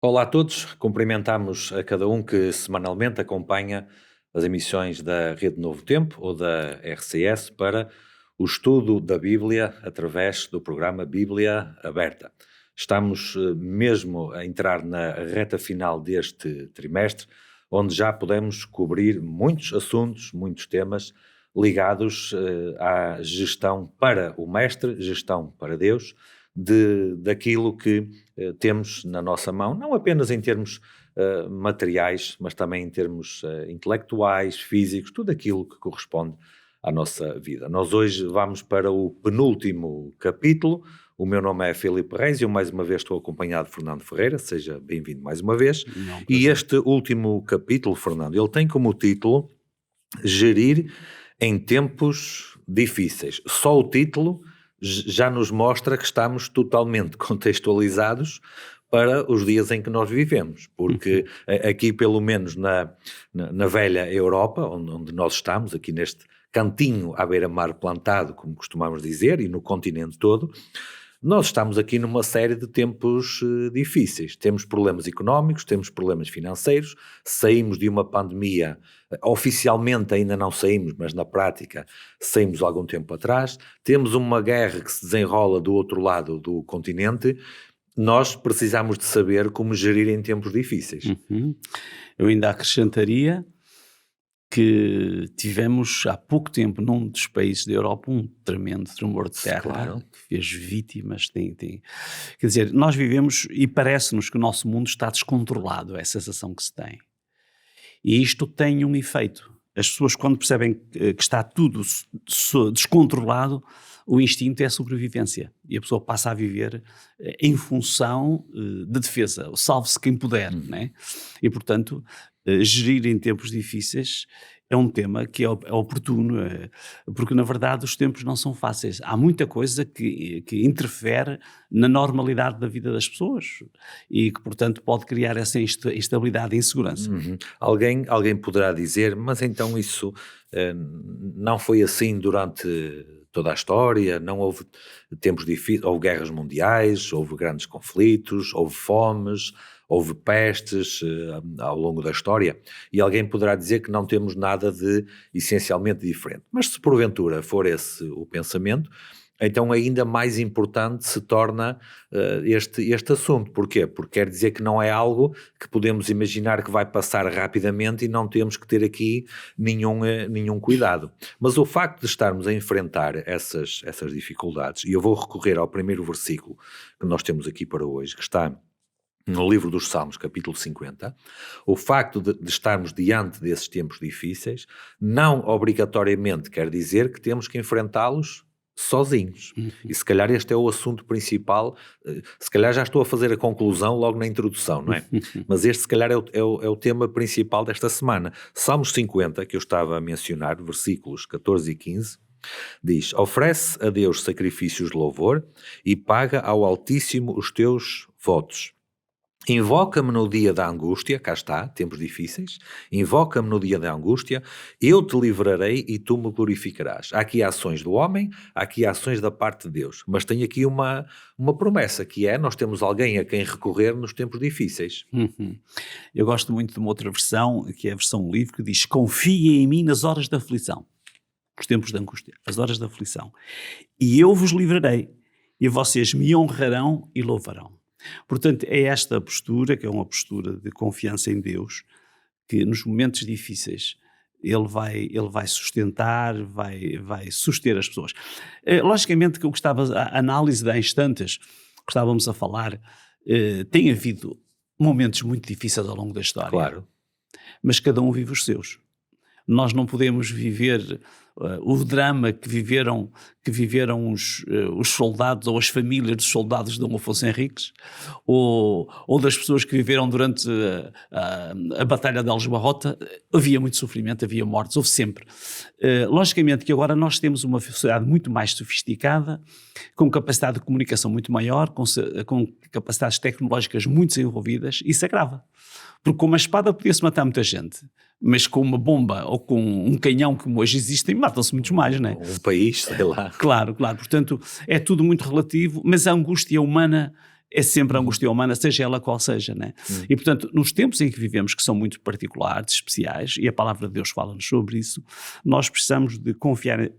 Olá a todos, cumprimentamos a cada um que semanalmente acompanha as emissões da Rede Novo Tempo ou da RCS para o estudo da Bíblia através do programa Bíblia Aberta. Estamos mesmo a entrar na reta final deste trimestre, onde já podemos cobrir muitos assuntos, muitos temas ligados à gestão para o Mestre, gestão para Deus, daquilo que temos na nossa mão, não apenas em termos materiais, mas também em termos intelectuais, físicos, tudo aquilo que corresponde à nossa vida. Nós hoje vamos para o penúltimo capítulo. O meu nome é Filipe Reis e eu mais uma vez estou acompanhado de Fernando Ferreira, seja bem-vindo mais uma vez. Não, E este último capítulo, Fernando, ele tem como título Gerir em tempos difíceis. Só o título já nos mostra que estamos totalmente contextualizados para os dias em que nós vivemos, porque aqui pelo menos na velha Europa, onde nós estamos, aqui neste cantinho à beira-mar plantado, como costumamos dizer, e no continente todo, nós estamos aqui numa série de tempos difíceis. Temos problemas económicos, temos problemas financeiros, saímos de uma pandemia, oficialmente ainda não saímos, mas na prática saímos há algum tempo atrás. Temos uma guerra que se desenrola do outro lado do continente. Nós precisamos de saber como gerir em tempos difíceis. Eu ainda acrescentaria que tivemos há pouco tempo num dos países da Europa um tremendo tremor de terra, Claro. que fez vítimas. Quer dizer, nós vivemos e parece-nos que o nosso mundo está descontrolado, é a sensação que se tem. E isto tem um efeito. As pessoas, quando percebem que está tudo descontrolado, o instinto é a sobrevivência. E a pessoa passa a viver em função de defesa. Salve-se quem puder, não é? E, portanto, gerir em tempos difíceis é um tema que é oportuno, porque, na verdade, os tempos não são fáceis. Há muita coisa que interfere na normalidade da vida das pessoas e que, portanto, pode criar essa instabilidade e insegurança. Alguém poderá dizer, mas então isso não foi assim durante toda a história, não houve tempos difíceis, houve guerras mundiais, houve grandes conflitos, houve fomes, houve pestes ao longo da história, e alguém poderá dizer que não temos nada de essencialmente diferente. Mas se porventura for esse o pensamento, então ainda mais importante se torna este assunto. Porquê? Porque quer dizer que não é algo que podemos imaginar que vai passar rapidamente e não temos que ter aqui nenhum cuidado. Mas o facto de estarmos a enfrentar essas dificuldades, e eu vou recorrer ao primeiro versículo que nós temos aqui para hoje, que está no livro dos Salmos, capítulo 50, o facto de estarmos diante desses tempos difíceis não obrigatoriamente quer dizer que temos que enfrentá-los sozinhos. E se calhar este é o assunto principal, se calhar já estou a fazer a conclusão logo na introdução, não é? Mas este se calhar é o tema principal desta semana. Salmos 50, que eu estava a mencionar, versículos 14 e 15, diz: oferece a Deus sacrifícios de louvor e paga ao Altíssimo os teus votos. Invoca-me no dia da angústia, cá está, tempos difíceis, invoca-me no dia da angústia, eu te livrarei e tu me glorificarás. Há aqui ações do homem, há aqui ações da parte de Deus, mas tem aqui uma promessa, que é, nós temos alguém a quem recorrer nos tempos difíceis. Eu gosto muito de uma outra versão, que é a versão livre, que diz: confiem em mim nas horas da aflição, os tempos de angústia, as horas da aflição, e eu vos livrarei, e vocês me honrarão e louvarão. Portanto, é esta postura, que é uma postura de confiança em Deus, que nos momentos difíceis Ele vai sustentar, vai suster as pessoas. Logicamente que eu gostava, a análise de há instantes, estávamos a falar, tem havido momentos muito difíceis ao longo da história. Claro. Mas cada um vive os seus. Nós não podemos viver o drama que viveram os soldados ou as famílias dos soldados de Dom Afonso Henriques ou das pessoas que viveram durante a Batalha de Aljubarrota. Havia muito sofrimento, havia mortes, houve sempre. Logicamente que agora nós temos uma sociedade muito mais sofisticada, com capacidade de comunicação muito maior, com capacidades tecnológicas muito desenvolvidas. Isso agrava. Porque com uma espada podia-se matar muita gente, mas com uma bomba ou com um canhão como hoje existem, matam-se muitos mais, não é? Um país, sei lá. Claro. Portanto, é tudo muito relativo, mas a angústia humana é sempre a angústia humana, seja ela qual seja, né? E portanto, nos tempos em que vivemos, que são muito particulares, especiais, e a palavra de Deus fala-nos sobre isso, nós precisamos de confiar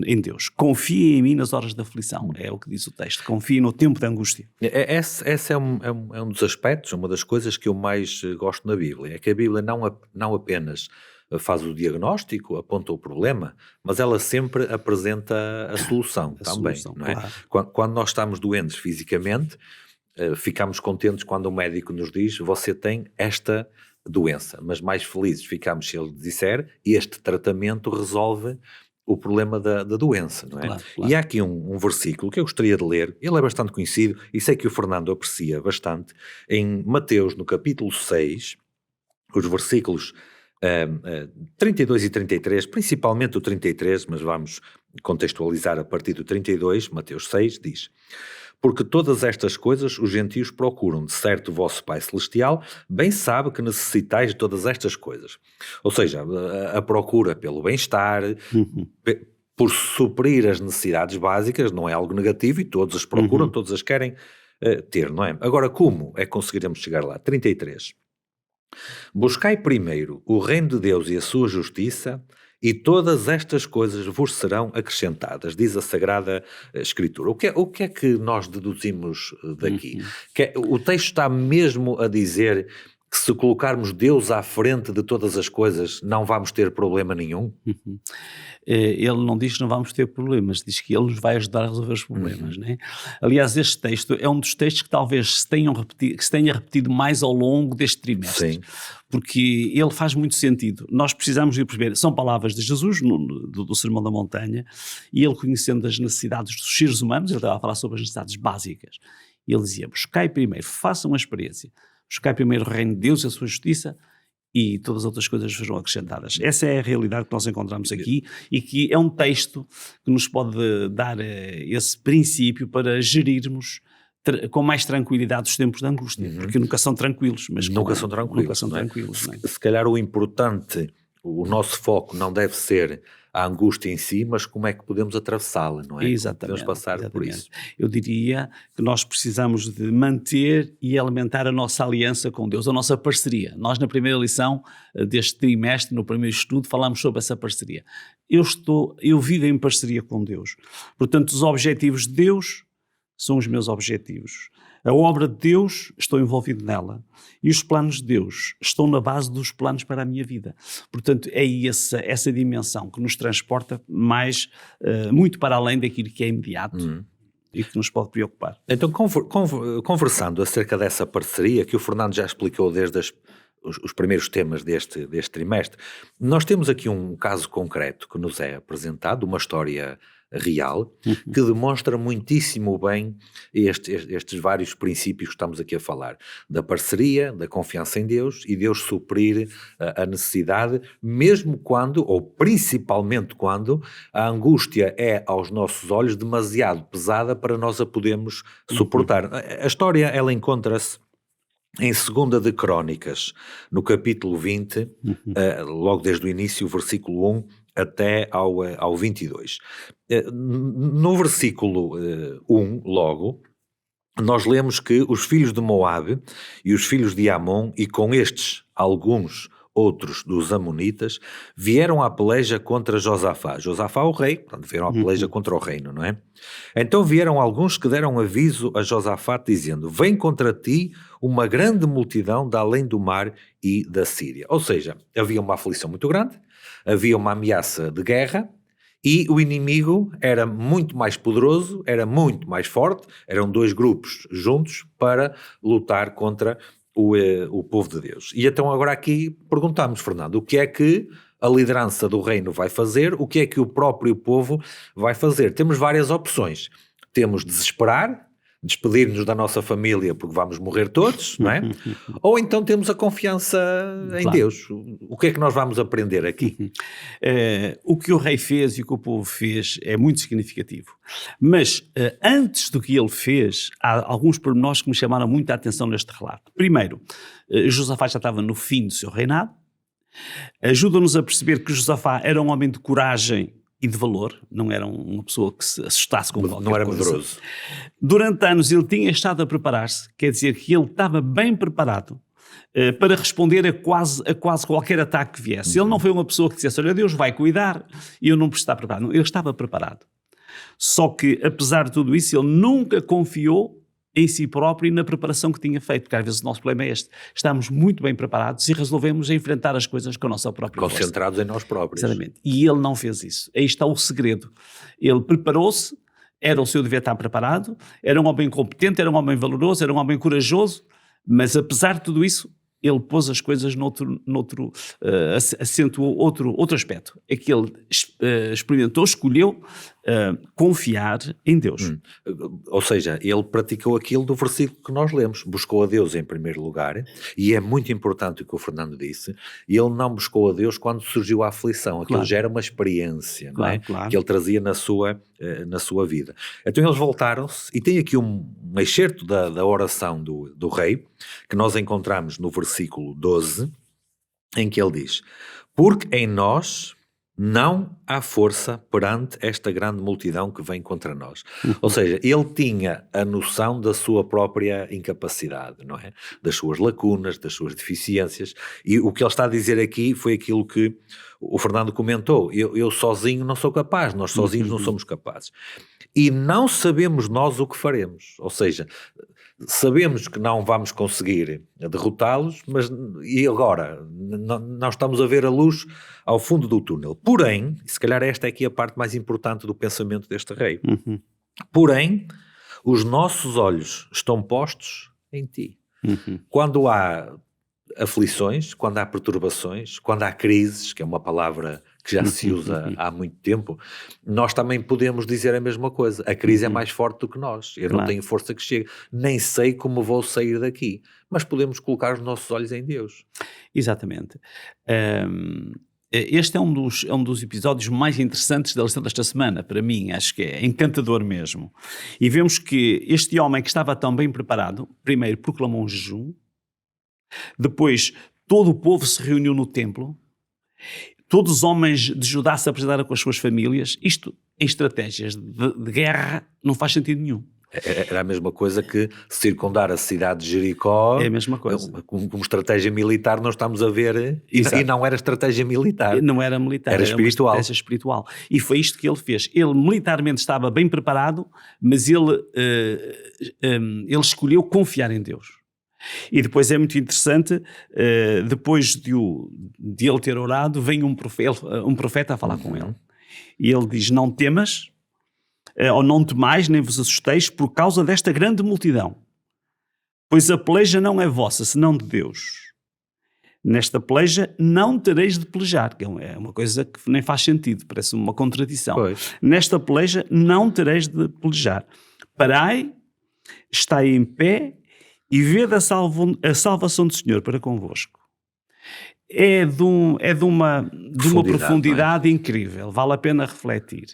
em Deus. Confie em mim nas horas da aflição, é o que diz o texto. Confie no tempo da angústia. Esse é um dos aspectos, uma das coisas que eu mais gosto na Bíblia, é que a Bíblia não apenas faz o diagnóstico, aponta o problema, mas ela sempre apresenta a solução também, não é? Claro. Quando nós estamos doentes fisicamente, ficamos contentes quando o médico nos diz: você tem esta doença, mas mais felizes ficamos se ele disser: este tratamento resolve o problema da doença, não é? Claro. E há aqui um versículo que eu gostaria de ler, ele é bastante conhecido e sei que o Fernando aprecia bastante, em Mateus, no capítulo 6, os versículos 32 e 33, principalmente o 33, mas vamos contextualizar a partir do 32, Mateus 6 diz: porque todas estas coisas os gentios procuram, de certo o vosso Pai Celestial bem sabe que necessitais de todas estas coisas. Ou seja, a procura pelo bem-estar, por suprir as necessidades básicas, não é algo negativo e todos as procuram, todos as querem ter, não é? Agora, como é que conseguiremos chegar lá? 33. Buscai primeiro o reino de Deus e a sua justiça, e todas estas coisas vos serão acrescentadas, diz a Sagrada Escritura. O que é que nós deduzimos daqui? O texto está mesmo a dizer que se colocarmos Deus à frente de todas as coisas não vamos ter problema nenhum? Ele não diz que não vamos ter problemas, diz que ele nos vai ajudar a resolver os problemas, né? Aliás, este texto é um dos textos que talvez se tenha repetido mais ao longo deste trimestre. Sim. Porque ele faz muito sentido. Nós precisamos de perceber, são palavras de Jesus do Sermão da Montanha, e ele, conhecendo as necessidades dos seres humanos, ele estava a falar sobre as necessidades básicas, e ele dizia: buscai primeiro, façam a experiência, buscai primeiro o reino de Deus e a sua justiça, e todas as outras coisas serão acrescentadas. Essa é a realidade que nós encontramos aqui, e que é um texto que nos pode dar esse princípio para gerirmos com mais tranquilidade os tempos de angústia, porque nunca são tranquilos. Mas nunca são tranquilos. Não é? Se calhar o importante, o nosso foco não deve ser a angústia em si, mas como é que podemos atravessá-la, não é? Exatamente. Podemos passar por isso. Eu diria que nós precisamos de manter e alimentar a nossa aliança com Deus, a nossa parceria. Nós, na primeira lição deste trimestre, no primeiro estudo, falamos sobre essa parceria. Eu vivo em parceria com Deus. Portanto, os objetivos de Deus são os meus objetivos. A obra de Deus, estou envolvido nela. E os planos de Deus estão na base dos planos para a minha vida. Portanto, é essa dimensão que nos transporta muito para além daquilo que é imediato e que nos pode preocupar. Então, conversando acerca dessa parceria, que o Fernando já explicou desde os primeiros temas deste trimestre, nós temos aqui um caso concreto que nos é apresentado, uma história real, que demonstra muitíssimo bem estes vários princípios que estamos aqui a falar, da parceria, da confiança em Deus e Deus suprir a necessidade, mesmo quando, ou principalmente quando, a angústia é aos nossos olhos demasiado pesada para nós a podermos suportar. A história, ela encontra-se em 2 de Crónicas, no capítulo 20, logo desde o início, o versículo 1 até ao 22. No versículo 1, logo, nós lemos que os filhos de Moabe e os filhos de Amon, e com estes alguns outros dos Amonitas, vieram à peleja contra Josafá. Josafá o rei, portanto vieram à peleja contra o reino, não é? Então vieram alguns que deram aviso a Josafá dizendo: vem contra ti uma grande multidão da além do mar e da Síria. Ou seja, havia uma aflição muito grande, havia uma ameaça de guerra, e o inimigo era muito mais poderoso, era muito mais forte, eram dois grupos juntos para lutar contra o povo de Deus. E então agora aqui perguntamos, Fernando, o que é que a liderança do reino vai fazer, o que é que o próprio povo vai fazer? Temos várias opções. Temos desesperar, despedir-nos da nossa família porque vamos morrer todos, não é? Ou então temos a confiança em Deus. O que é que nós vamos aprender aqui? O que o rei fez e o que o povo fez é muito significativo. Mas antes do que ele fez, há alguns pormenores que me chamaram muito a atenção neste relato. Primeiro, Josafá já estava no fim do seu reinado. Ajuda-nos a perceber que Josafá era um homem de coragem e de valor, não era uma pessoa que se assustasse com qualquer coisa. Não era medroso. Durante anos ele tinha estado a preparar-se, quer dizer que ele estava bem preparado para responder a quase qualquer ataque que viesse. Ele não foi uma pessoa que dissesse, olha, Deus vai cuidar e eu não preciso estar preparado. Não, ele estava preparado. Só que, apesar de tudo isso, ele nunca confiou em si próprio e na preparação que tinha feito, porque às vezes o nosso problema é este. Estamos muito bem preparados e resolvemos enfrentar as coisas com a nossa própria força. Concentrados em nós próprios. Exatamente. E ele não fez isso. Aí está o segredo. Ele preparou-se, era o seu dever estar preparado, era um homem competente, era um homem valoroso, era um homem corajoso, mas apesar de tudo isso, ele pôs as coisas acentuou outro aspecto. É que ele experimentou, escolheu confiar em Deus. Ou seja, ele praticou aquilo do versículo que nós lemos. Buscou a Deus em primeiro lugar, e é muito importante o que o Fernando disse, e ele não buscou a Deus quando surgiu a aflição. Aquilo já era uma experiência, não é? Que ele trazia na sua vida. Então eles voltaram-se, e tem aqui um excerto da oração do rei, que nós encontramos no versículo 12, em que ele diz: porque em nós não há força perante esta grande multidão que vem contra nós. Ou seja, ele tinha a noção da sua própria incapacidade, não é? Das suas lacunas, das suas deficiências, e o que ele está a dizer aqui foi aquilo que o Fernando comentou: eu sozinho não sou capaz, nós sozinhos não somos capazes. E não sabemos nós o que faremos, ou seja, sabemos que não vamos conseguir derrotá-los, mas e agora? Nós estamos a ver a luz ao fundo do túnel. Porém, se calhar esta é aqui a parte mais importante do pensamento deste rei, porém, os nossos olhos estão postos em ti. Quando há aflições, quando há perturbações, quando há crises, que é uma palavra que já se usa há muito tempo, nós também podemos dizer a mesma coisa. A crise é mais forte do que nós. Eu não tenho força que chegue. Nem sei como vou sair daqui. Mas podemos colocar os nossos olhos em Deus. Exatamente. Este é um dos episódios mais interessantes da lição desta semana, para mim. Acho que é encantador mesmo. E vemos que este homem que estava tão bem preparado, primeiro proclamou um jejum, depois todo o povo se reuniu no templo, todos os homens de Judá se apresentaram com as suas famílias. Isto, em estratégias de guerra, não faz sentido nenhum. Era a mesma coisa que circundar a cidade de Jericó. É a mesma coisa. Como estratégia militar nós estamos a ver, e não era estratégia militar. Não era militar, era espiritual. Uma estratégia espiritual. E foi isto que ele fez. Ele militarmente estava bem preparado, mas ele escolheu confiar em Deus. E depois é muito interessante, depois de ele ter orado, vem um profeta a falar com ele. E ele diz: não temas, ou não temais, nem vos assusteis por causa desta grande multidão, pois a peleja não é vossa, senão de Deus. Nesta peleja não tereis de pelejar, que é uma coisa que nem faz sentido, parece uma contradição. Pois. Nesta peleja não tereis de pelejar. Parai, estai em pé, e vede a salvação do Senhor para convosco. É de uma profundidade incrível, vale a pena refletir.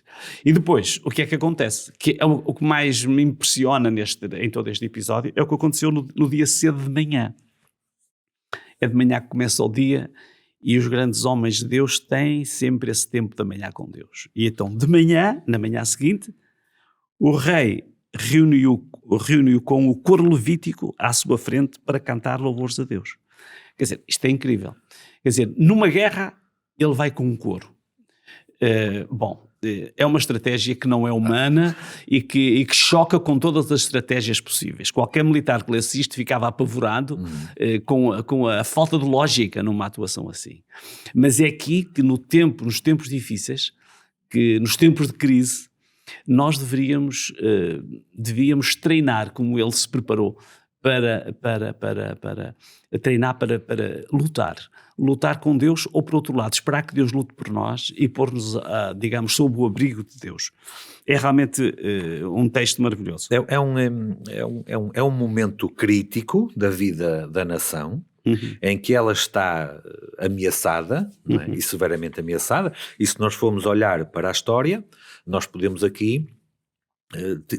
E depois, o que é que acontece? O que mais me impressiona em todo este episódio é o que aconteceu no dia cedo de manhã. É de manhã que começa o dia, e os grandes homens de Deus têm sempre esse tempo da manhã com Deus. E então, de manhã, na manhã seguinte, o rei reuniu com o coro levítico à sua frente para cantar louvores a Deus. Quer dizer, isto é incrível. Quer dizer, numa guerra ele vai com um coro. É uma estratégia que não é humana e que choca com todas as estratégias possíveis. Qualquer militar que lesse isto ficava apavorado com a falta de lógica numa atuação assim. Mas é aqui que nos tempos difíceis, que nos tempos de crise, nós devíamos treinar como ele se preparou para treinar para lutar com Deus, ou por outro lado, esperar que Deus lute por nós e pôr-nos, digamos, sob o abrigo de Deus. É realmente um texto maravilhoso. É um momento crítico da vida da nação, em que ela está ameaçada, não é? E severamente ameaçada, e se nós formos olhar para a história, nós podemos aqui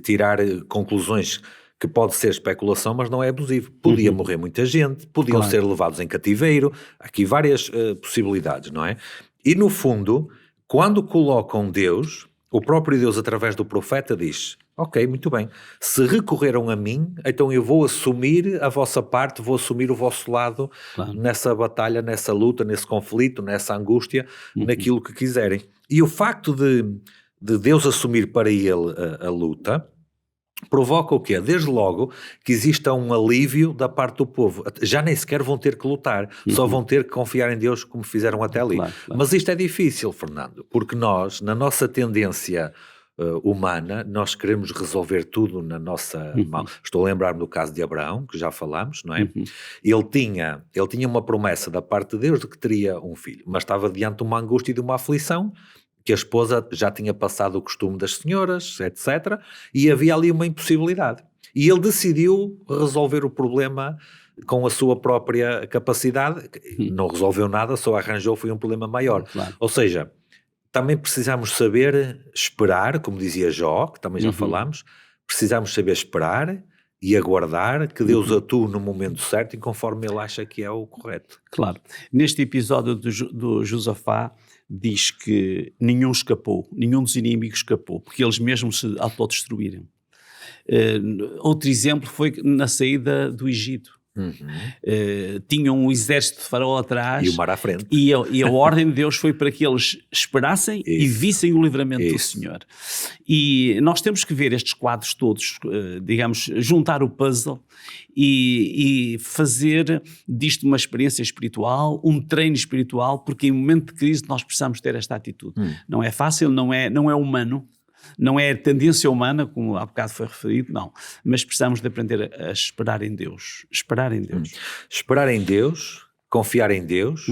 tirar conclusões que pode ser especulação, mas não é abusivo. Podia morrer muita gente, podiam ser levados em cativeiro, aqui várias possibilidades, não é? E no fundo, quando colocam Deus, o próprio Deus, através do profeta, diz: ok, muito bem, se recorreram a mim, então eu vou assumir a vossa parte, vou assumir o vosso lado nessa batalha, nessa luta, nesse conflito, nessa angústia, naquilo que quiserem. E o facto de Deus assumir para ele a luta, provoca o quê? Desde logo que exista um alívio da parte do povo. Já nem sequer vão ter que lutar, só vão ter que confiar em Deus como fizeram até ali. Claro. Mas isto é difícil, Fernando, porque nós, na nossa tendência humana, nós queremos resolver tudo na nossa mão. Estou a lembrar-me do caso de Abraão, que já falámos, não é? Ele tinha uma promessa da parte de Deus de que teria um filho, mas estava diante de uma angústia e de uma aflição, que a esposa já tinha passado o costume das senhoras, etc. E havia ali uma impossibilidade. E ele decidiu resolver o problema com a sua própria capacidade. Não resolveu nada, só arranjou, foi um problema maior. Claro. Ou seja, também precisamos saber esperar, como dizia Jó, que também já falámos, precisamos saber esperar e aguardar que Deus atue no momento certo e conforme ele acha que é o correto. Claro. Neste episódio do Josafá, diz que nenhum escapou, nenhum dos inimigos escapou, porque eles mesmos se autodestruíram. Outro exemplo foi na saída do Egito. Tinham um exército de faraó atrás E o mar à frente. e a ordem de Deus foi para que eles esperassem e vissem o livramento do Senhor. E nós temos que ver estes quadros todos, digamos, juntar o puzzle e fazer disto uma experiência espiritual, um treino espiritual, porque em momento de crise nós precisamos ter esta atitude. Não é fácil, não é humano. Não é tendência humana, como há bocado foi referido, não. Mas precisamos de aprender a esperar em Deus. Esperar em Deus. Esperar em Deus, confiar em Deus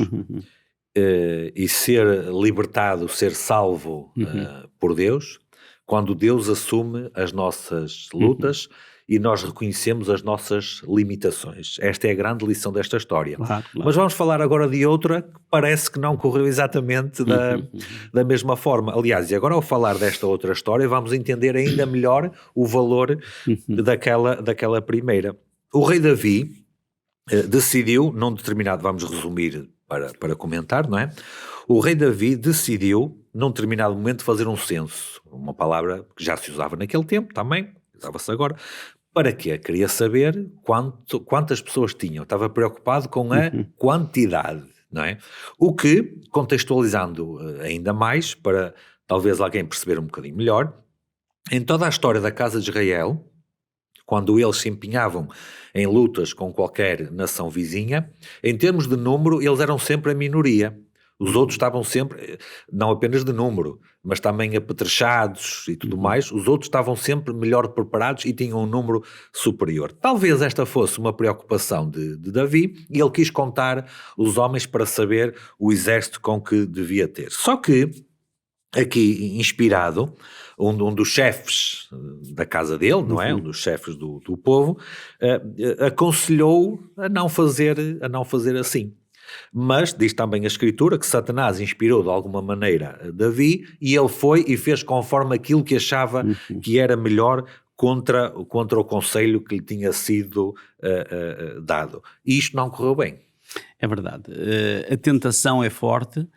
e ser libertado, ser salvo por Deus, quando Deus assume as nossas lutas e nós reconhecemos as nossas limitações. Esta é a grande lição desta história. Claro. Mas vamos falar agora de outra que parece que não correu exatamente da mesma forma. Aliás, e agora ao falar desta outra história, vamos entender ainda melhor o valor daquela primeira. O rei Davi decidiu, num determinado, vamos resumir para comentar, não é? O rei Davi decidiu, num determinado momento, fazer um censo. Uma palavra que já se usava naquele tempo também, usava-se agora. Para quê? Queria saber quantas pessoas tinham. Estava preocupado com a quantidade, não é? O que, contextualizando ainda mais, para talvez alguém perceber um bocadinho melhor, em toda a história da casa de Israel, quando eles se empenhavam em lutas com qualquer nação vizinha, em termos de número, eles eram sempre a minoria. Os outros estavam sempre, não apenas de número, mas também apetrechados e tudo mais, os outros estavam sempre melhor preparados e tinham um número superior. Talvez esta fosse uma preocupação de Davi e ele quis contar os homens para saber o exército com que devia ter. Só que, aqui inspirado, um dos chefes da casa dele, não é? Um dos chefes do povo, aconselhou a não fazer assim. Mas diz também a Escritura que Satanás inspirou de alguma maneira Davi e ele foi e fez conforme aquilo que achava que era melhor contra o conselho que lhe tinha sido dado. E isto não correu bem. É verdade. A tentação é forte.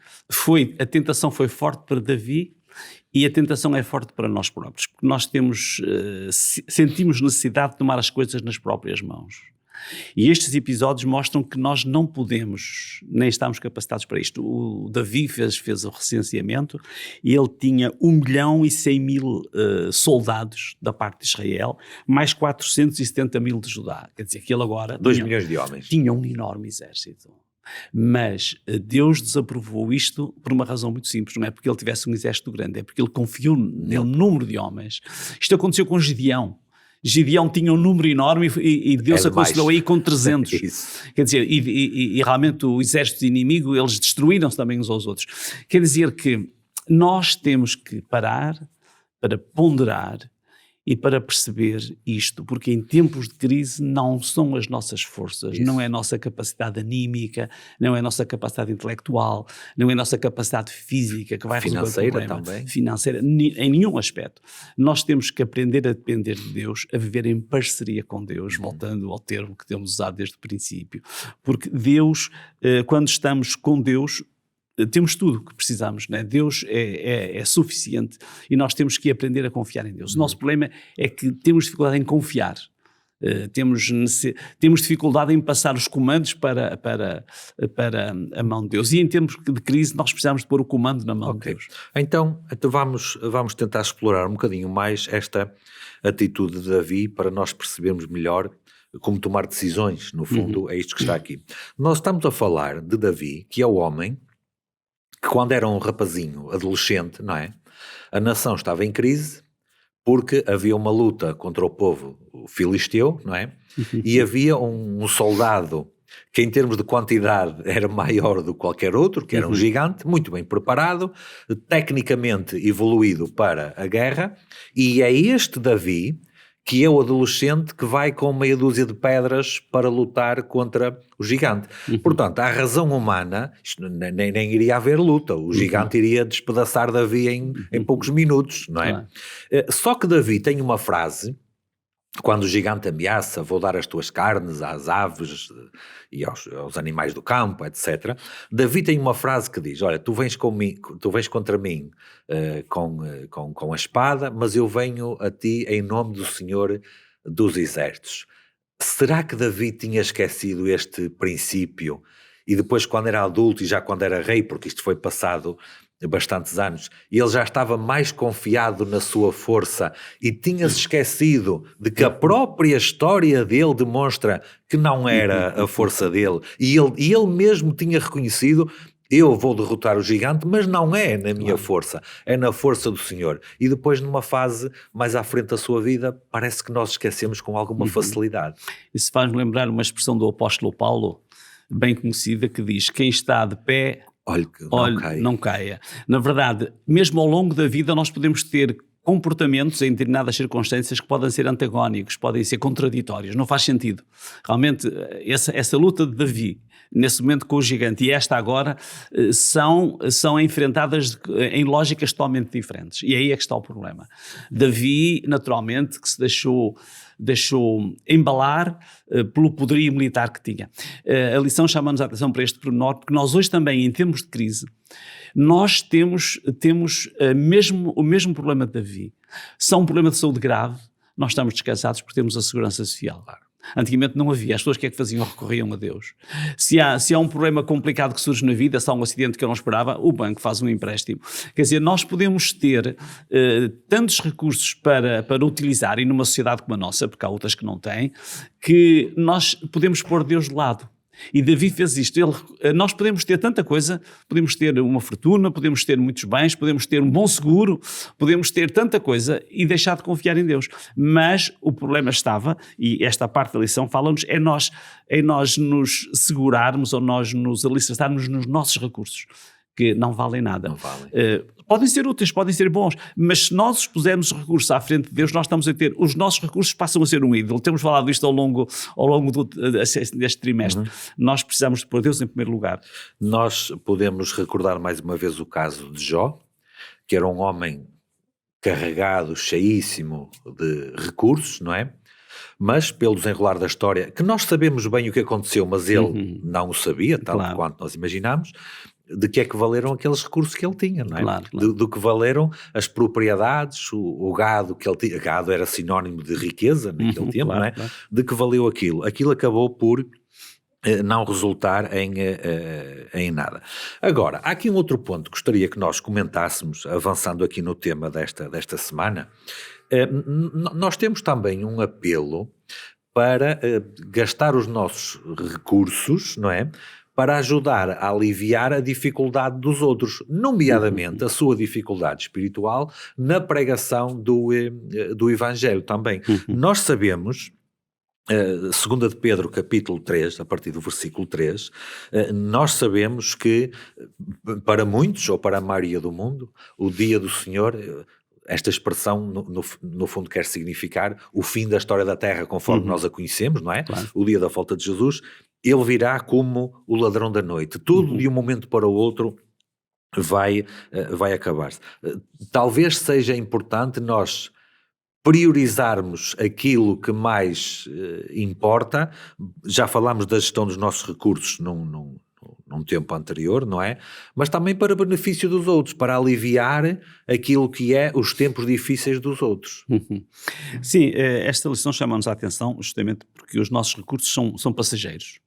A tentação foi forte para Davi e a tentação é forte para nós próprios. Porque nós sentimos necessidade de tomar as coisas nas próprias mãos. E estes episódios mostram que nós não podemos, nem estamos capacitados para isto. O Davi fez o recenseamento e ele tinha 1.100.000 soldados da parte de Israel, mais 470.000 de Judá. Quer dizer que ele agora 2 milhões de homens. Tinha um enorme exército. Mas Deus desaprovou isto por uma razão muito simples, não é porque ele tivesse um exército grande, é porque ele confiou nele número de homens. Isto aconteceu com Gideão. Gideão tinha um número enorme e Deus aconselhou aí com 300. Quer dizer, e realmente o exército inimigo, eles destruíram-se também uns aos outros. Quer dizer que nós temos que parar para ponderar e para perceber isto, porque em tempos de crise não são as nossas forças, não é a nossa capacidade anímica, não é a nossa capacidade intelectual, não é a nossa capacidade física que vai resolver o problema. Também. Financeira, em nenhum aspecto. Nós temos que aprender a depender de Deus, a viver em parceria com Deus, voltando ao termo que temos usado desde o princípio. Porque Deus, quando estamos com Deus, temos tudo o que precisamos, né? Deus é suficiente e nós temos que aprender a confiar em Deus. O nosso problema é que temos dificuldade em confiar. Temos dificuldade em passar os comandos para a mão de Deus, e em tempos de crise nós precisamos de pôr o comando na mão de Deus. Então vamos tentar explorar um bocadinho mais esta atitude de Davi para nós percebermos melhor como tomar decisões. No fundo, é isto que está aqui. Nós estamos a falar de Davi, que é o homem que, quando era um rapazinho, adolescente, não é? A nação estava em crise porque havia uma luta contra o povo filisteu, não é? E havia um soldado que, em termos de quantidade, era maior do que qualquer outro, que era um gigante, muito bem preparado, tecnicamente evoluído para a guerra, e é este Davi que é o adolescente que vai com meia dúzia de pedras para lutar contra o gigante. Portanto, à razão humana, isto nem iria haver luta, o gigante iria despedaçar Davi em poucos minutos, não é? Claro. Só que Davi tem uma frase, quando o gigante ameaça: vou dar as tuas carnes às aves e aos animais do campo, etc. Davi tem uma frase que diz: olha, tu vens contra mim com a espada, mas eu venho a ti em nome do Senhor dos Exércitos. Será que Davi tinha esquecido este princípio? E depois, quando era adulto e já quando era rei, porque isto foi passado bastantes anos, e ele já estava mais confiado na sua força e tinha-se esquecido de que a própria história dele demonstra que não era a força dele, e ele mesmo tinha reconhecido: eu vou derrotar o gigante, mas não é na minha força, é na força do Senhor. E depois, numa fase mais à frente da sua vida, parece que nós esquecemos com alguma facilidade. Isso faz-me lembrar uma expressão do apóstolo Paulo, bem conhecida, que diz: quem está de pé, olhe, não caia. Na verdade, mesmo ao longo da vida, nós podemos ter comportamentos em determinadas circunstâncias que podem ser antagónicos, podem ser contraditórios, não faz sentido. Realmente, essa luta de Davi, nesse momento com o gigante, e esta agora, são enfrentadas em lógicas totalmente diferentes. E aí é que está o problema. Davi, naturalmente, que se deixou embalar pelo poderio militar que tinha. A lição chama-nos a atenção para este pormenor, porque nós hoje também, em termos de crise, nós temos o mesmo problema de Davi. Se há um problema de saúde grave, nós estamos descansados porque temos a segurança social. Antigamente não havia. As pessoas o que é que faziam? Recorriam a Deus. Se há um problema complicado que surge na vida, se há um acidente que eu não esperava, o banco faz um empréstimo. Quer dizer, nós podemos ter tantos recursos para utilizar, e numa sociedade como a nossa, porque há outras que não têm, que nós podemos pôr Deus de lado. E Davi fez isto. Nós podemos ter tanta coisa, podemos ter uma fortuna, podemos ter muitos bens, podemos ter um bom seguro, podemos ter tanta coisa e deixar de confiar em Deus. Mas o problema estava, e esta parte da lição fala-nos, é nós nos segurarmos ou nós nos alicerçarmos nos nossos recursos, que não valem nada. Não valem. Podem ser úteis, podem ser bons, mas se nós os pusermos os recursos à frente de Deus, nós estamos a ter, os nossos recursos passam a ser um ídolo. Temos falado disto ao longo deste trimestre. Nós precisamos de pôr Deus em primeiro lugar. Nós podemos recordar mais uma vez o caso de Jó, que era um homem carregado, cheíssimo de recursos, não é? Mas pelo desenrolar da história, que nós sabemos bem o que aconteceu, mas ele não o sabia, tal quanto nós imaginamos, de que é que valeram aqueles recursos que ele tinha, não é? Claro. Do que valeram as propriedades, o gado que ele tinha. Gado era sinónimo de riqueza naquele tempo, não é? Claro. De que valeu aquilo. Aquilo acabou por não resultar em nada. Agora, há aqui um outro ponto que gostaria que nós comentássemos, avançando aqui no tema desta semana. Nós temos também um apelo para gastar os nossos recursos, não é? Para ajudar a aliviar a dificuldade dos outros, nomeadamente a sua dificuldade espiritual na pregação do Evangelho também. Nós sabemos, 2 de Pedro capítulo 3, a partir do versículo 3, nós sabemos que para muitos, ou para a maioria do mundo, o dia do Senhor... Esta expressão, no fundo, quer significar o fim da história da Terra conforme nós a conhecemos, não é? Claro. O dia da volta de Jesus, ele virá como o ladrão da noite. Tudo de um momento para o outro vai acabar-se. Talvez seja importante nós priorizarmos aquilo que mais importa. Já falámos da gestão dos nossos recursos num num tempo anterior, não é? Mas também para benefício dos outros, para aliviar aquilo que é os tempos difíceis dos outros. Sim, esta lição chama-nos a atenção justamente porque os nossos recursos são passageiros.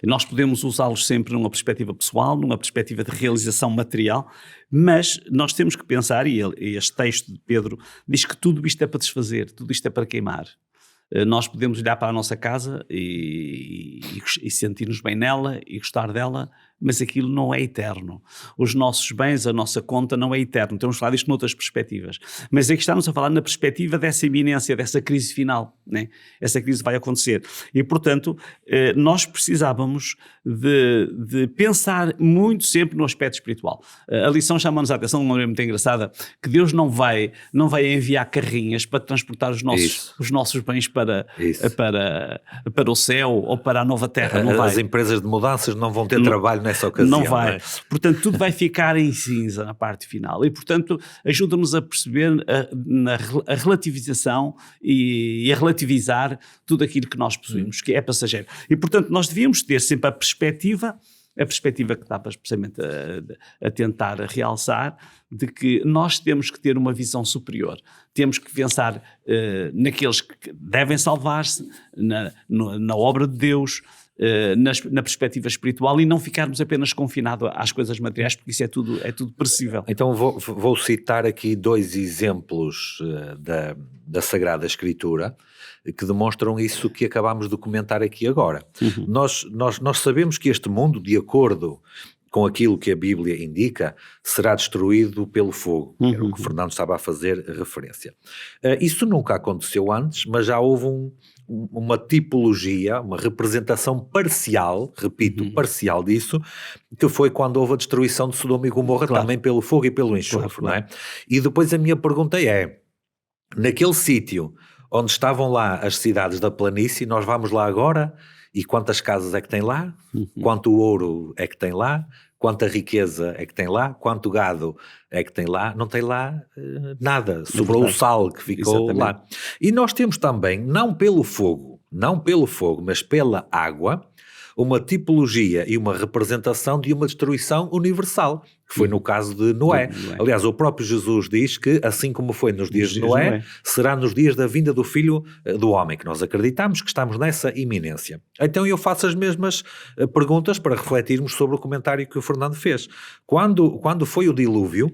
E nós podemos usá-los sempre numa perspectiva pessoal, numa perspectiva de realização material, mas nós temos que pensar, e este texto de Pedro diz que tudo isto é para desfazer, tudo isto é para queimar. Nós podemos olhar para a nossa casa e sentir-nos bem nela e gostar dela, mas aquilo não é eterno. Os nossos bens, a nossa conta não é eterno. Temos falado isto noutras perspectivas. Mas aqui estamos a falar na perspectiva dessa iminência, dessa crise final, né? Essa crise vai acontecer. E, portanto, nós precisávamos de pensar muito sempre no aspecto espiritual. A lição chama-nos a atenção de uma maneira muito engraçada, que Deus não vai enviar carrinhas para transportar os nossos bens para o céu ou para a nova terra. Não vai. As empresas de mudanças não vão ter trabalho nessa ocasião. Não vai. Não é? Portanto, tudo vai ficar em cinza na parte final. E, portanto, ajuda-nos a perceber a relativização e a relativizar tudo aquilo que nós possuímos, que é passageiro. E, portanto, nós devíamos ter sempre a perspectiva que estavas precisamente a tentar realçar, de que nós temos que ter uma visão superior. Temos que pensar naqueles que devem salvar-se, na obra de Deus, na perspectiva espiritual, e não ficarmos apenas confinados às coisas materiais, porque isso é tudo perecível. Então vou citar aqui 2 exemplos da Sagrada Escritura que demonstram isso que acabámos de comentar aqui agora. Uhum. Nós sabemos que este mundo, de acordo com aquilo que a Bíblia indica, será destruído pelo fogo. Uhum. Era o que o Fernando estava a fazer referência. Isso nunca aconteceu antes, mas já houve uma tipologia, uma representação parcial, repito, parcial disso, que foi quando houve a destruição de Sodoma e Gomorra, claro, também pelo fogo e pelo enxofre, claro. Não é? E depois a minha pergunta é, naquele sítio onde estavam lá as cidades da planície, nós vamos lá agora, e quantas casas é que tem lá? Quanto ouro é que tem lá? Quanta riqueza é que tem lá? Quanto gado é que tem lá? Não tem lá nada. Sobrou o sal que ficou lá. E nós temos também, não pelo fogo, mas pela água, uma tipologia e uma representação de uma destruição universal, que foi no caso de Noé. Aliás, o próprio Jesus diz que, assim como foi nos dias de Noé, será nos dias da vinda do Filho do Homem, que nós acreditamos que estamos nessa iminência. Então eu faço as mesmas perguntas para refletirmos sobre o comentário que o Fernando fez. Quando foi o dilúvio,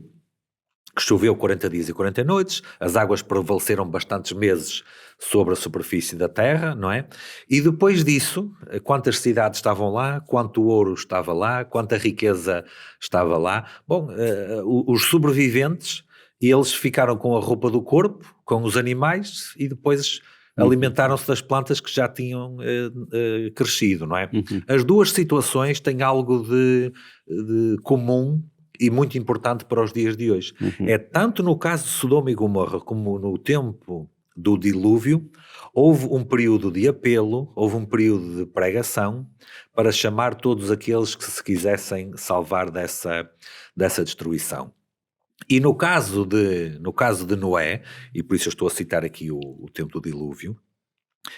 que choveu 40 dias e 40 noites, as águas prevaleceram bastantes meses sobre a superfície da terra, não é? E depois disso, quantas cidades estavam lá, quanto ouro estava lá, quanta riqueza estava lá. Bom, os sobreviventes, eles ficaram com a roupa do corpo, com os animais, e depois alimentaram-se das plantas que já tinham crescido, não é? As duas situações têm algo de comum e muito importante para os dias de hoje. É tanto no caso de Sodoma e Gomorra como no tempo do dilúvio, houve um período de apelo, houve um período de pregação para chamar todos aqueles que se quisessem salvar dessa destruição. E no caso de Noé, e por isso eu estou a citar aqui o tempo do dilúvio,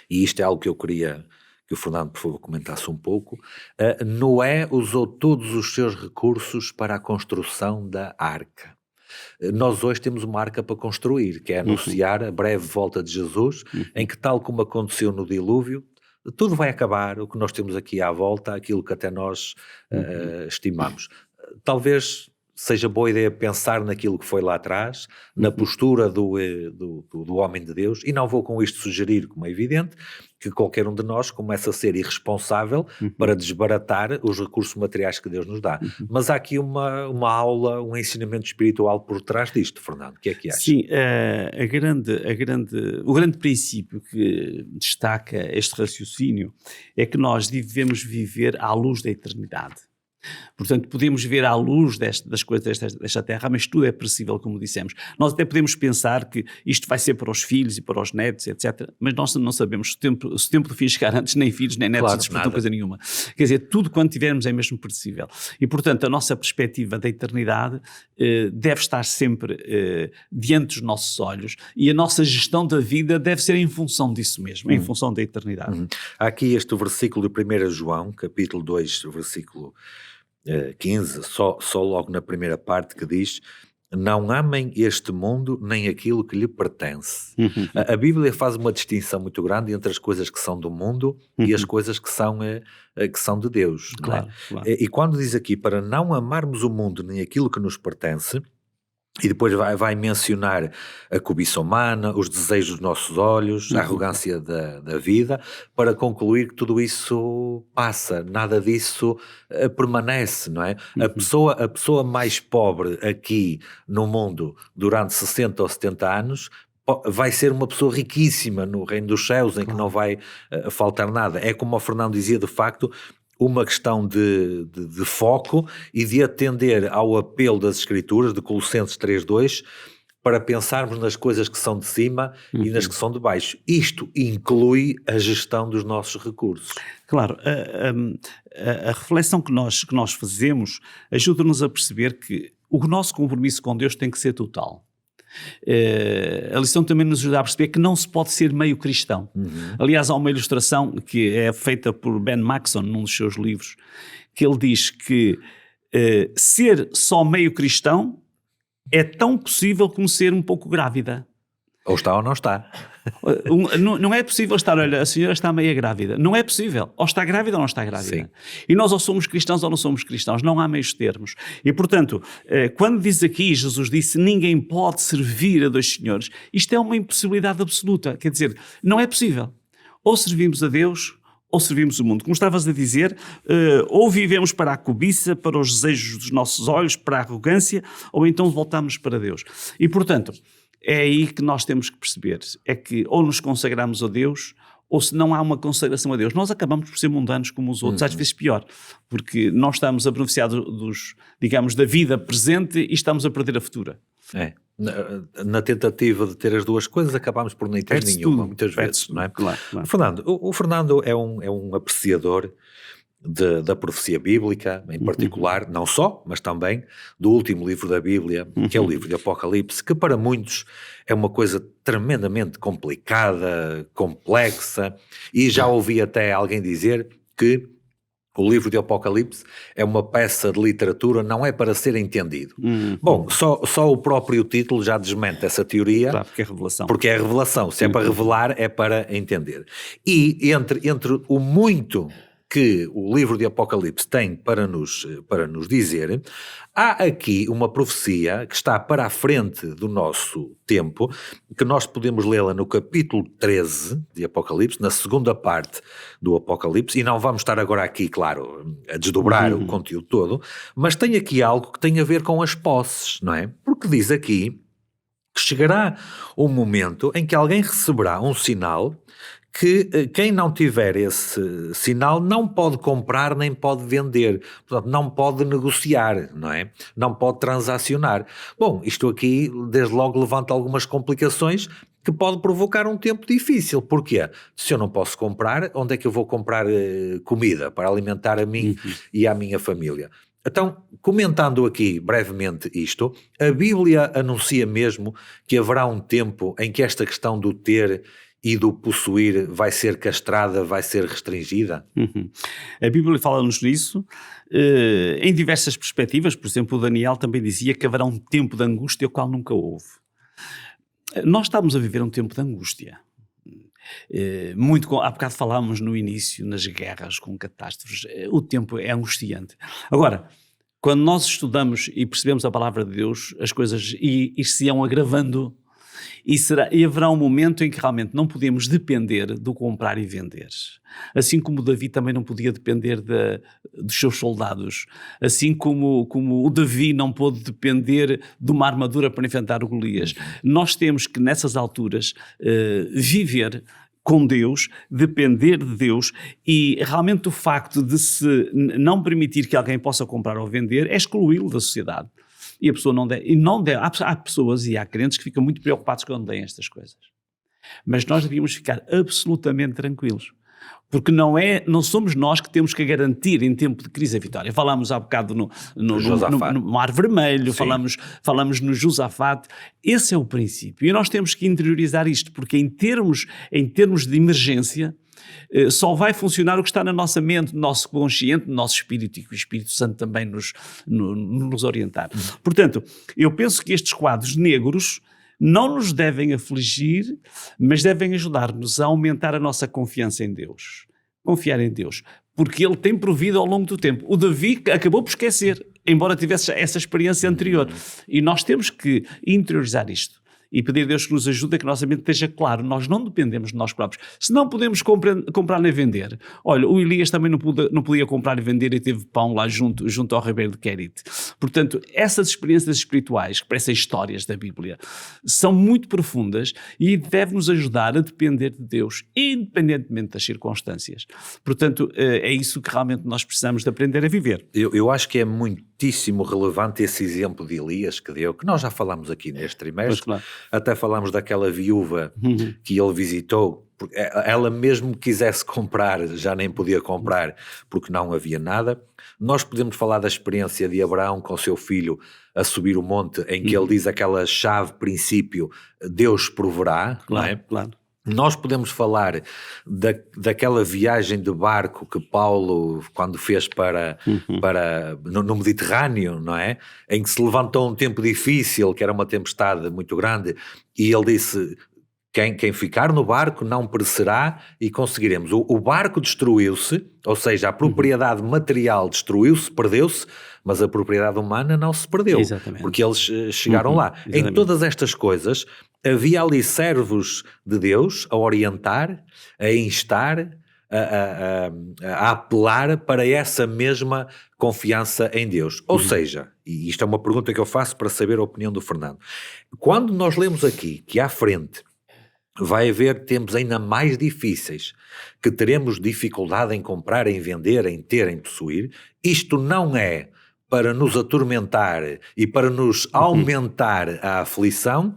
e isto é algo que eu queria que o Fernando, por favor, comentasse um pouco. Noé usou todos os seus recursos para a construção da arca. Nós hoje temos uma arca para construir, que é anunciar a breve volta de Jesus, em que, tal como aconteceu no dilúvio, tudo vai acabar, o que nós temos aqui à volta, aquilo que até nós estimamos. Talvez seja boa ideia pensar naquilo que foi lá atrás, na postura do homem de Deus, e não vou com isto sugerir, como é evidente, que qualquer um de nós comece a ser irresponsável para desbaratar os recursos materiais que Deus nos dá. Mas há aqui uma aula, um ensinamento espiritual por trás disto, Fernando. O que é que achas? Sim, o grande princípio que destaca este raciocínio é que nós devemos viver à luz da eternidade. Portanto, podemos ver à luz das coisas desta terra, mas tudo é perecível, como dissemos. Nós até podemos pensar que isto vai ser para os filhos e para os netos, etc. Mas nós não sabemos se o tempo do fim chegar antes, nem filhos, nem netos, claro, desfrutam coisa nenhuma. Quer dizer, tudo quanto tivermos é mesmo perecível. E, portanto, a nossa perspectiva da eternidade deve estar sempre diante dos nossos olhos, e a nossa gestão da vida deve ser em função disso mesmo, em função da eternidade. Há aqui este versículo de 1 João, capítulo 2, versículo 15, só logo na primeira parte que diz: não amem este mundo nem aquilo que lhe pertence. A Bíblia faz uma distinção muito grande entre as coisas que são do mundo e as coisas que são de Deus. Claro, não é? claro. E quando diz aqui para não amarmos o mundo nem aquilo que nos pertence, e depois vai mencionar a cobiça humana, os desejos dos nossos olhos, a arrogância da vida, para concluir que tudo isso passa, nada disso permanece, não é? A pessoa mais pobre aqui no mundo durante 60 ou 70 anos vai ser uma pessoa riquíssima no reino dos céus, em que não vai faltar nada. É como o Fernando dizia, de facto, uma questão de foco e de atender ao apelo das Escrituras, de Colossenses 3:2, para pensarmos nas coisas que são de cima e nas que são de baixo. Isto inclui a gestão dos nossos recursos. Claro, a reflexão que nós fazemos ajuda-nos a perceber que o nosso compromisso com Deus tem que ser total. A lição também nos ajuda a perceber que não se pode ser meio cristão. Aliás, há uma ilustração que é feita por Ben Maxon num dos seus livros, que ele diz que ser só meio cristão é tão possível como ser um pouco grávida. Ou está ou não está. Não é possível estar, olha, a senhora está meia grávida. Não é possível. Ou está grávida ou não está grávida. Sim. E nós ou somos cristãos ou não somos cristãos. Não há meios termos. E, portanto, quando diz aqui, Jesus disse, ninguém pode servir a dois senhores, isto é uma impossibilidade absoluta. Quer dizer, não é possível. Ou servimos a Deus ou servimos o mundo. Como estavas a dizer, ou vivemos para a cobiça, para os desejos dos nossos olhos, para a arrogância, ou então voltamos para Deus. E, portanto, é aí que nós temos que perceber, é que ou nos consagramos a Deus, ou se não há uma consagração a Deus, nós acabamos por ser mundanos como os outros, às vezes pior, porque nós estamos a beneficiar digamos, da vida presente e estamos a perder a futura. Na tentativa de ter as duas coisas, acabamos por nem ter nenhuma, muitas vezes, não é? Claro. O Fernando é um apreciador da profecia bíblica, em particular, não só, mas também do último livro da Bíblia, que é o livro de Apocalipse, que para muitos é uma coisa tremendamente complicada, complexa, e já ouvi até alguém dizer que o livro de Apocalipse é uma peça de literatura, não é para ser entendido. Bom, só o próprio título já desmente essa teoria. Claro, porque é revelação. Porque é revelação. Se é para revelar, é para entender. E entre o muito que o livro de Apocalipse tem para nos dizer, há aqui uma profecia que está para a frente do nosso tempo, que nós podemos lê-la no capítulo 13 de Apocalipse, na segunda parte do Apocalipse, e não vamos estar agora aqui, claro, a desdobrar o conteúdo todo, mas tem aqui algo que tem a ver com as posses, não é? Porque diz aqui que chegará um momento em que alguém receberá um sinal que quem não tiver esse sinal não pode comprar nem pode vender, portanto não pode negociar, não é? Não pode transacionar. Bom, isto aqui desde logo levanta algumas complicações que pode provocar um tempo difícil. Porquê? Se eu não posso comprar, onde é que eu vou comprar comida para alimentar a mim e à minha família? Então, comentando aqui brevemente isto, a Bíblia anuncia mesmo que haverá um tempo em que esta questão do ter e do possuir vai ser castrada, vai ser restringida? A Bíblia fala-nos nisso em diversas perspectivas. Por exemplo, o Daniel também dizia que haverá um tempo de angústia o qual nunca houve. Nós estamos a viver um tempo de angústia. Há bocado falámos no início, nas guerras com catástrofes, o tempo é angustiante. Agora, quando nós estudamos e percebemos a palavra de Deus, as coisas se iam agravando e haverá um momento em que realmente não podemos depender do comprar e vender. Assim como Davi também não podia depender dos seus soldados, assim como o Davi não pôde depender de uma armadura para enfrentar o Golias. Nós temos que nessas alturas viver com Deus, depender de Deus, e realmente o facto de se não permitir que alguém possa comprar ou vender é excluí-lo da sociedade. E a pessoa não deve. Há pessoas e há crentes que ficam muito preocupados quando leem estas coisas. Mas nós devíamos ficar absolutamente tranquilos. Porque não somos nós que temos que garantir em tempo de crise a vitória. Falámos há bocado no Mar Vermelho, falamos no Josafate. Esse é o princípio. E nós temos que interiorizar isto, porque em termos de emergência, só vai funcionar o que está na nossa mente, no nosso consciente, no nosso espírito, e que o Espírito Santo também nos orientar. Portanto, eu penso que estes quadros negros não nos devem afligir, mas devem ajudar-nos a aumentar a nossa confiança em Deus. Confiar em Deus, porque Ele tem provido ao longo do tempo. O Davi acabou por esquecer, embora tivesse essa experiência anterior. E nós temos que interiorizar isto e pedir a Deus que nos ajude a que a nossa mente esteja claro. Nós não dependemos de nós próprios. Se não podemos comprar nem vender. Olha, o Elias também não podia comprar e vender e teve pão lá junto ao ribeiro de Querite. Portanto, essas experiências espirituais, que parecem histórias da Bíblia, são muito profundas e devem-nos ajudar a depender de Deus, independentemente das circunstâncias. Portanto, é isso que realmente nós precisamos de aprender a viver. Eu acho que é muitíssimo relevante esse exemplo de Elias que deu, que nós já falámos aqui neste trimestre. Claro. Até falámos daquela viúva que ele visitou, porque ela mesmo quisesse comprar, já nem podia comprar porque não havia nada. Nós podemos falar da experiência de Abraão com o seu filho a subir o monte, em que ele diz aquela chave princípio, Deus proverá, Claro, não é? claro. Nós podemos falar daquela viagem de barco que Paulo, quando fez no Mediterrâneo, não é? Em que se levantou um tempo difícil, que era uma tempestade muito grande, e ele disse, quem ficar no barco não perecerá e conseguiremos. O barco destruiu-se, ou seja, a propriedade material destruiu-se, perdeu-se, mas a propriedade humana não se perdeu. Exatamente. Porque eles chegaram lá. Exatamente. Em todas estas coisas, havia ali servos de Deus a orientar, a instar, a apelar para essa mesma confiança em Deus. Ou seja, e isto é uma pergunta que eu faço para saber a opinião do Fernando, quando nós lemos aqui que à frente vai haver tempos ainda mais difíceis, que teremos dificuldade em comprar, em vender, em ter, em possuir, isto não é para nos atormentar e para nos aumentar a aflição,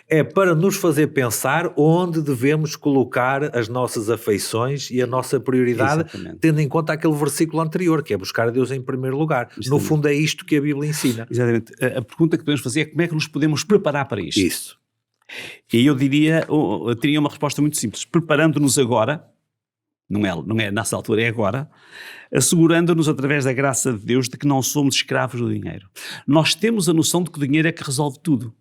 é para nos fazer pensar onde devemos colocar as nossas afeições e a nossa prioridade, Exatamente. tendo em conta aquele versículo anterior, que é buscar a Deus em primeiro lugar. Exatamente. No fundo é isto que a Bíblia ensina. Exatamente. A pergunta que podemos fazer é como é que nos podemos preparar para isto? Isso. E eu diria, eu teria uma resposta muito simples. Preparando-nos agora, não é nessa altura, é agora, assegurando-nos através da graça de Deus de que não somos escravos do dinheiro. Nós temos a noção de que o dinheiro é que resolve tudo.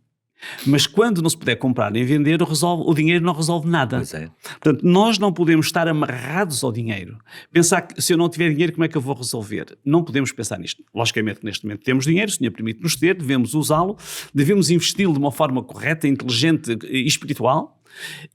Mas quando não se puder comprar nem vender, o dinheiro não resolve nada. Pois é. Portanto, nós não podemos estar amarrados ao dinheiro. Pensar que se eu não tiver dinheiro, como é que eu vou resolver? Não podemos pensar nisto. Logicamente que neste momento temos dinheiro, o Senhor permite-nos ter, devemos usá-lo, devemos investi-lo de uma forma correta, inteligente e espiritual.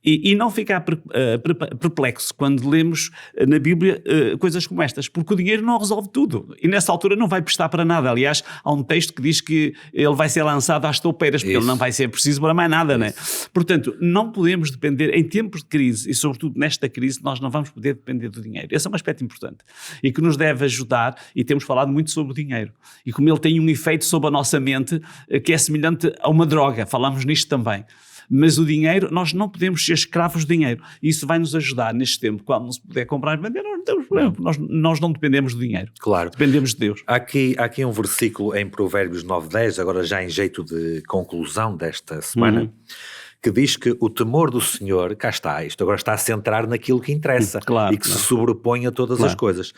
E não ficar perplexo quando lemos na Bíblia coisas como estas, porque o dinheiro não resolve tudo e nessa altura não vai prestar para nada. Aliás, há um texto que diz que ele vai ser lançado às toupeiras, porque ele não vai ser preciso para mais nada, né? Portanto, não podemos depender, em tempos de crise e sobretudo nesta crise, nós não vamos poder depender do dinheiro. Esse é um aspecto importante e que nos deve ajudar, e temos falado muito sobre o dinheiro e como ele tem um efeito sobre a nossa mente que é semelhante a uma droga, falamos nisto também. Mas o dinheiro, nós não podemos ser escravos do dinheiro. Isso vai nos ajudar neste tempo. Quando não se puder comprar e vender, nós não temos problema. Nós não dependemos do dinheiro. Claro. Dependemos de Deus. Há aqui um versículo em Provérbios 9:10, agora já em jeito de conclusão desta semana, que diz que o temor do Senhor, cá está, isto agora está a centrar naquilo que interessa, Claro, e que se sobrepõe a todas as coisas.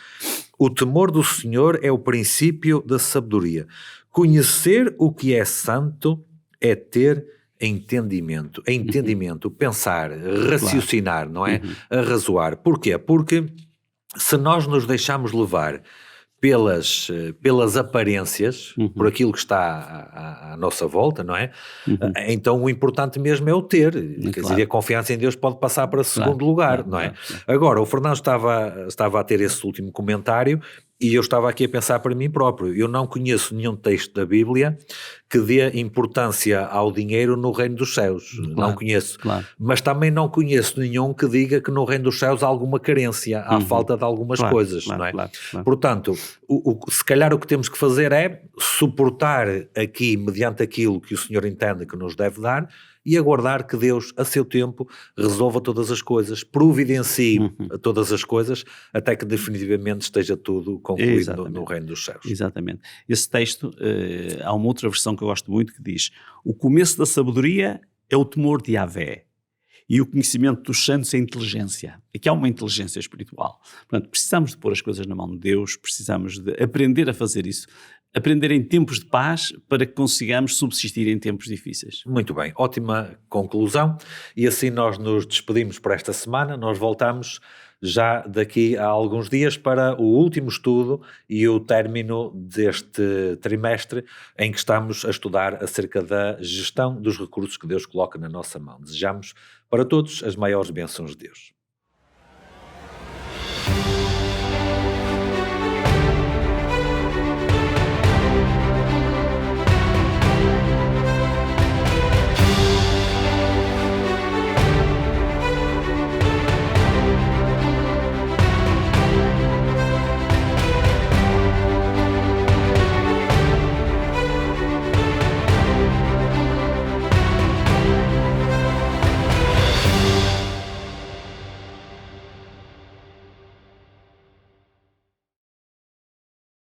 O temor do Senhor é o princípio da sabedoria. Conhecer o que é santo é ter entendimento, pensar, raciocinar, não é? Arrazoar. Porquê? Porque se nós nos deixarmos levar pelas aparências, por aquilo que está à nossa volta, não é? Então o importante mesmo é o ter. Quer dizer, a confiança em Deus pode passar para segundo lugar, não é? Agora, o Fernando estava a ter esse último comentário e eu estava aqui a pensar para mim próprio. Eu não conheço nenhum texto da Bíblia que dê importância ao dinheiro no reino dos céus. Não conheço. Mas também não conheço nenhum que diga que no reino dos céus há alguma carência, há falta de algumas coisas, não é? Portanto, se calhar o que temos que fazer é suportar aqui, mediante aquilo que o Senhor entende que nos deve dar, e aguardar que Deus, a seu tempo, resolva todas as coisas, providencie todas as coisas, até que definitivamente esteja tudo concluído no reino dos céus. Exatamente. Esse texto, há uma outra versão que eu gosto muito que diz: o começo da sabedoria é o temor de Yahvé, E o conhecimento dos santos é inteligência. Aqui há uma inteligência espiritual. Portanto, precisamos de pôr as coisas na mão de Deus, precisamos de aprender a fazer isso. Aprender em tempos de paz para que consigamos subsistir em tempos difíceis. Muito bem, ótima conclusão. E assim nós nos despedimos por esta semana. Nós voltamos já daqui a alguns dias para o último estudo e o término deste trimestre em que estamos a estudar acerca da gestão dos recursos que Deus coloca na nossa mão. Desejamos para todos as maiores bênçãos de Deus.